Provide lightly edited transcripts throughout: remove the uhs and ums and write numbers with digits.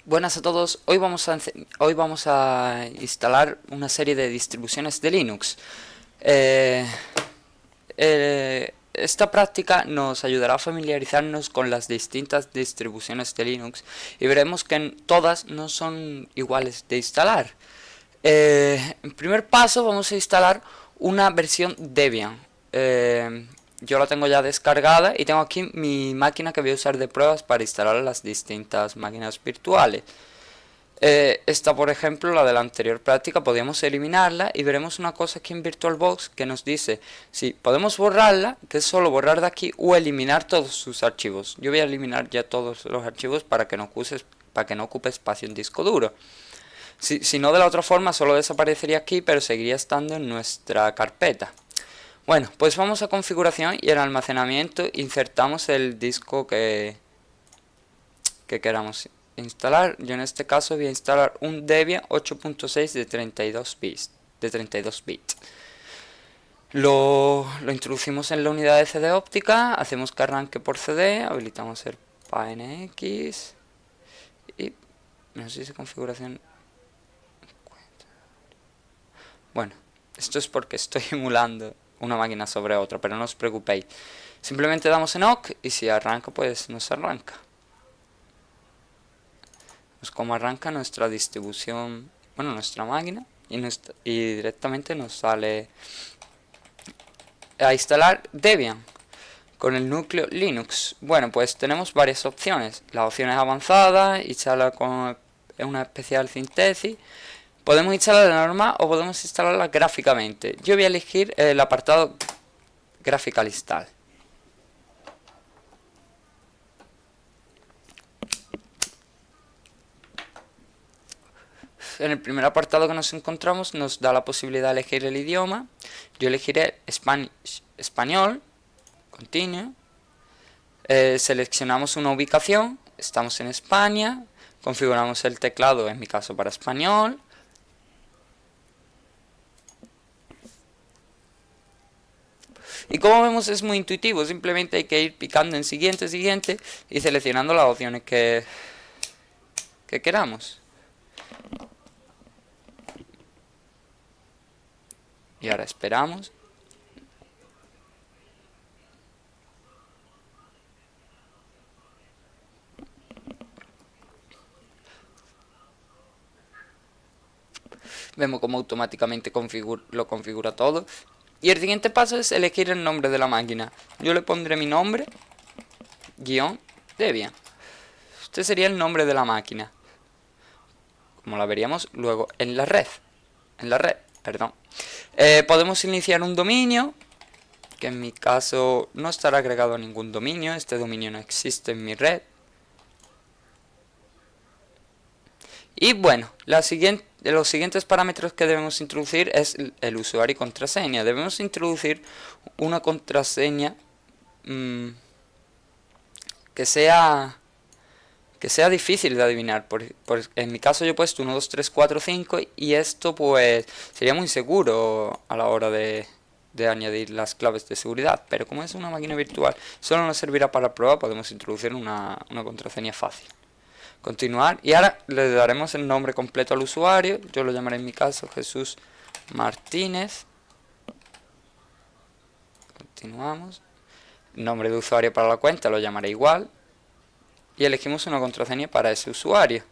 Buenas a todos, hoy vamos a instalar una serie de distribuciones de Linux. Eh, Esta práctica nos ayudará a familiarizarnos con las distintas distribuciones de Linux y veremos que todas no son iguales de instalar. En primer paso vamos a instalar una versión Debian. Yo la tengo ya descargada y tengo aquí mi máquina que voy a usar de pruebas para instalar las distintas máquinas virtuales. Esta, por ejemplo, la de la anterior práctica, podríamos eliminarla y veremos una cosa aquí en VirtualBox que nos dice si podemos borrarla, que es solo borrar de aquí, o eliminar todos sus archivos. Yo voy a eliminar ya todos los archivos para que no ocupe espacio en disco duro. Si no, de la otra forma solo desaparecería aquí, pero seguiría estando en nuestra carpeta. Bueno, pues vamos a configuración y en almacenamiento insertamos el disco que queramos instalar. Yo en este caso voy a instalar un Debian 8.6 de 32 bits. Lo introducimos en la unidad de CD óptica, hacemos que arranque por CD, habilitamos el PANX y no sé si configuración. Bueno, esto es porque estoy emulando una máquina sobre otra, pero no os preocupéis. Simplemente damos en OK y si arranca, pues nos arranca. Pues como arranca nuestra distribución, bueno, nuestra máquina, y directamente nos sale a instalar Debian con el núcleo Linux. Bueno, pues tenemos varias opciones. La opción es avanzada, instalar con una especial sintesis. Podemos instalarla normal o podemos instalarla gráficamente. Yo voy a elegir el apartado Graphical Install. En el primer apartado que nos encontramos nos da la posibilidad de elegir el idioma. Yo elegiré español. Continue. Seleccionamos una ubicación. Estamos en España. Configuramos el teclado, en mi caso para español. Y como vemos es muy intuitivo, simplemente hay que ir picando en siguiente, siguiente y seleccionando las opciones que queramos. Y ahora esperamos. Vemos cómo automáticamente lo configura todo. Y el siguiente paso es elegir el nombre de la máquina. Yo le pondré mi nombre, Debian. Este sería el nombre de la máquina, como la veríamos luego en la red. Perdón. Podemos iniciar un dominio, que en mi caso no estará agregado a ningún dominio. Este dominio no existe en mi red. Y bueno, los siguientes parámetros que debemos introducir es el usuario y contraseña. Debemos introducir una contraseña que sea difícil de adivinar. En mi caso yo he puesto 1, 2, 3, 4, 5 y esto pues sería muy seguro a la hora de añadir las claves de seguridad. Pero como es una máquina virtual, solo nos servirá para prueba, podemos introducir una contraseña fácil. Continuar y ahora le daremos el nombre completo al usuario. Yo lo llamaré en mi caso Jesús Martínez. Continuamos. Nombre de usuario para la cuenta lo llamaré igual. Y elegimos una contraseña para ese usuario.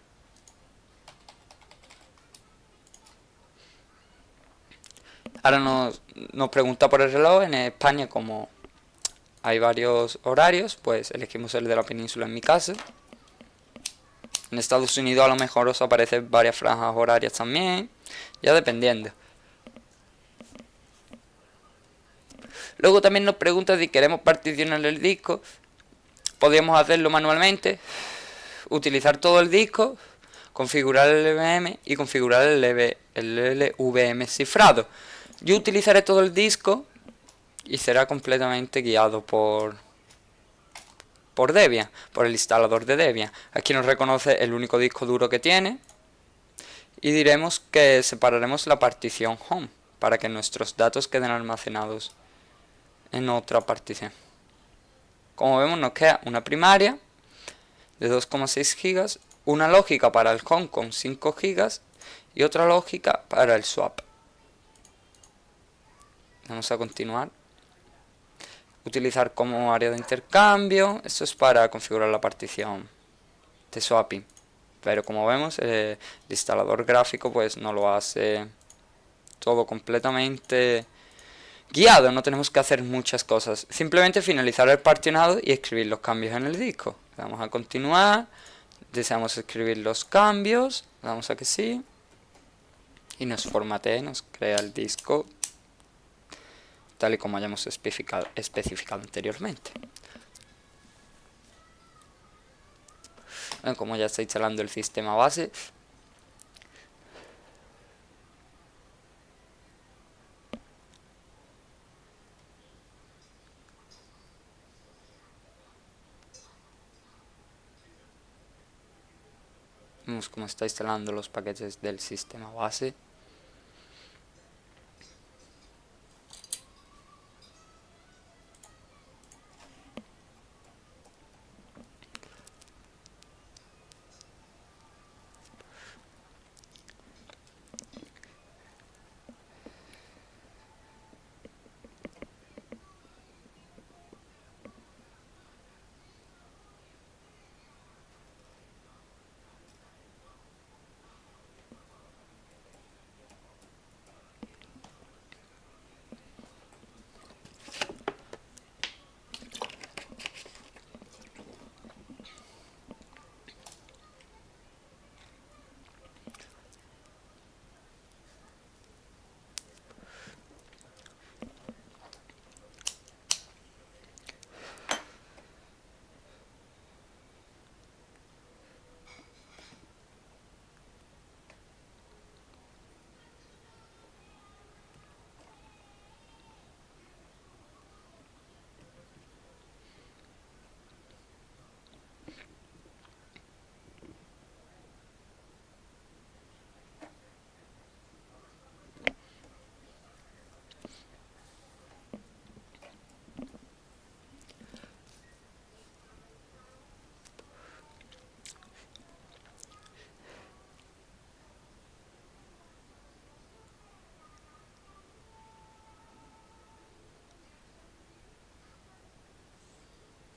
Ahora nos pregunta por el reloj. En España, como hay varios horarios, pues elegimos el de la península en mi caso. En Estados Unidos a lo mejor os aparecen varias franjas horarias también, ya dependiendo. Luego también nos pregunta si queremos particionar el disco. Podríamos hacerlo manualmente, utilizar todo el disco, configurar el LVM y configurar el LVM cifrado. Yo utilizaré todo el disco y será completamente guiado por Debian, por el instalador de Debian. Aquí nos reconoce el único disco duro que tiene y diremos que separaremos la partición home para que nuestros datos queden almacenados en otra partición. Como vemos nos queda una primaria de 2,6 GB, una lógica para el home con 5 gigas y otra lógica para el swap. Vamos a continuar. Utilizar como área de intercambio. Esto es para configurar la partición de swapping. Pero como vemos, el instalador gráfico pues no lo hace todo completamente guiado. No tenemos que hacer muchas cosas. Simplemente finalizar el particionado y escribir los cambios en el disco. Vamos a continuar. Deseamos escribir los cambios. Damos a que sí. Y nos formatea, nos crea el disco tal y como hayamos especificado anteriormente. Como ya está instalando el sistema base, vemos cómo está instalando los paquetes del sistema base.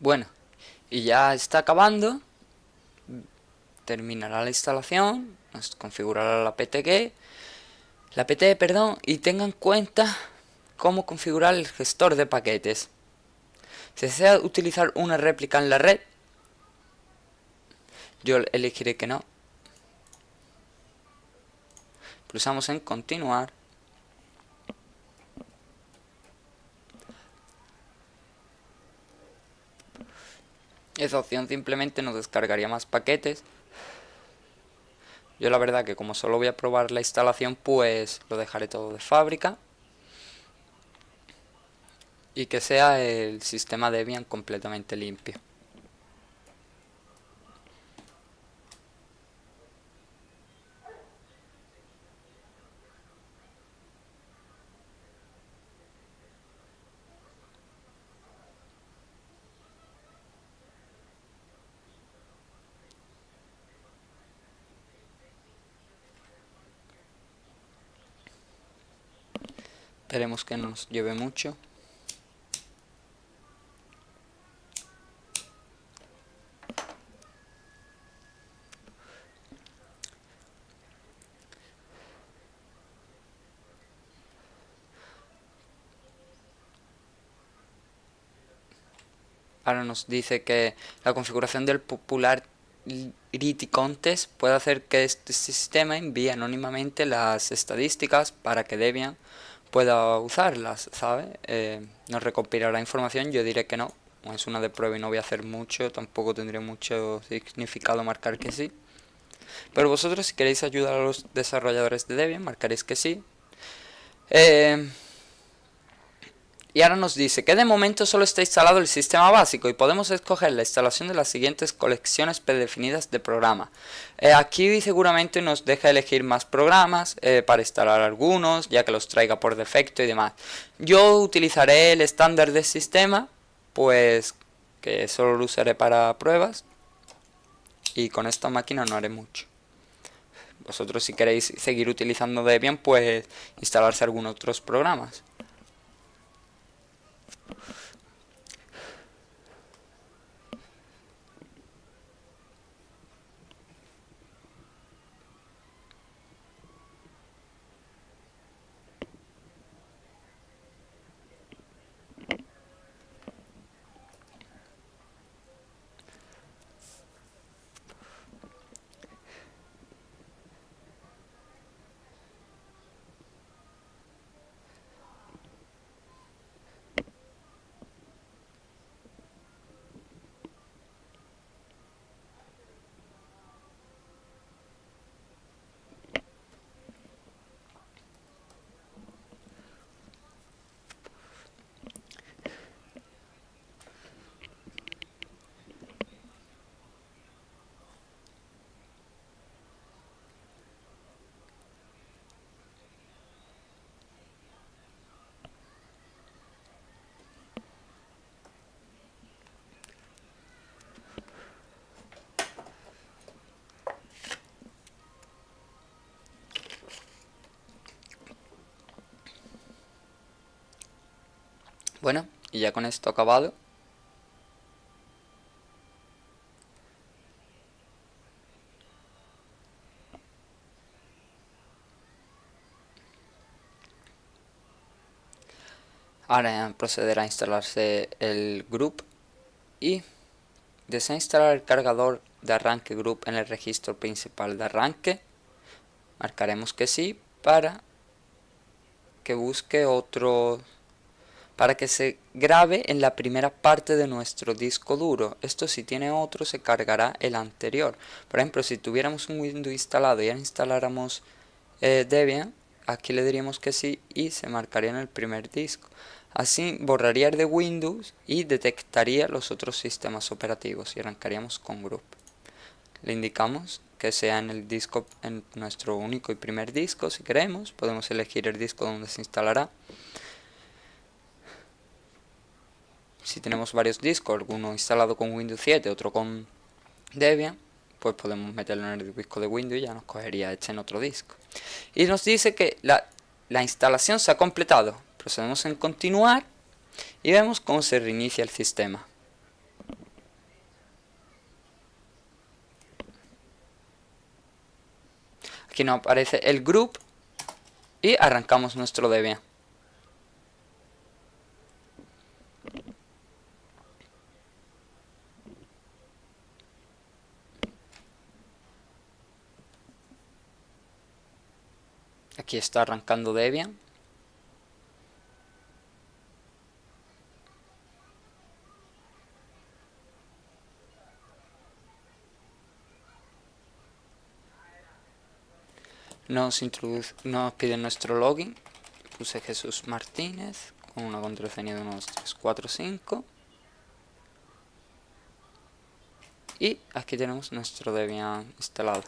Bueno, y ya está acabando. Terminará la instalación, nos configurará la PT, perdón, y tengan en cuenta cómo configurar el gestor de paquetes. Si desea utilizar una réplica en la red, yo elegiré que no. Pulsamos en continuar. Esa opción simplemente nos descargaría más paquetes. Yo la verdad que como solo voy a probar la instalación, pues lo dejaré todo de fábrica. Y que sea el sistema Debian completamente limpio. Esperemos que no nos lleve mucho. Ahora nos dice que la configuración del Popularity Contest puede hacer que este sistema envíe anónimamente las estadísticas para que Debian pueda usarlas, ¿sabe? Nos recopilará información, yo diré que no. Es una de prueba y no voy a hacer mucho, tampoco tendría mucho significado marcar que sí. Pero vosotros, si queréis ayudar a los desarrolladores de Debian, marcaréis que sí. Y ahora nos dice que de momento solo está instalado el sistema básico y podemos escoger la instalación de las siguientes colecciones predefinidas de programa. Aquí seguramente nos deja elegir más programas para instalar algunos, ya que los traiga por defecto y demás. Yo utilizaré el estándar del sistema, pues que solo lo usaré para pruebas. y con esta máquina no haré mucho. Vosotros si queréis seguir utilizando Debian, pues instalarse algunos otros programas. Bueno, y ya con esto acabado, ahora procederá a instalarse el group y desea instalar el cargador de arranque group en el registro principal de arranque. Marcaremos que sí para que busque otro, para que se grabe en la primera parte de nuestro disco duro. Esto, si tiene otro, se cargará el anterior. Por ejemplo, si tuviéramos un Windows instalado y ahora instaláramos Debian, aquí le diríamos que sí y se marcaría en el primer disco. Así borraría el de Windows y detectaría los otros sistemas operativos y arrancaríamos con group. Le indicamos que sea en el disco, en nuestro único y primer disco. Si queremos, podemos elegir el disco donde se instalará. Si tenemos varios discos, alguno instalado con Windows 7, otro con Debian, pues podemos meterlo en el disco de Windows y ya nos cogería este en otro disco. Y nos dice que la instalación se ha completado. Procedemos en continuar y vemos cómo se reinicia el sistema. Aquí nos aparece el group y arrancamos nuestro Debian. Aquí está arrancando Debian. Nos pide nuestro login. Puse Jesús Martínez con una contraseña de 1, 2, 3, 4, 5. Y aquí tenemos nuestro Debian instalado.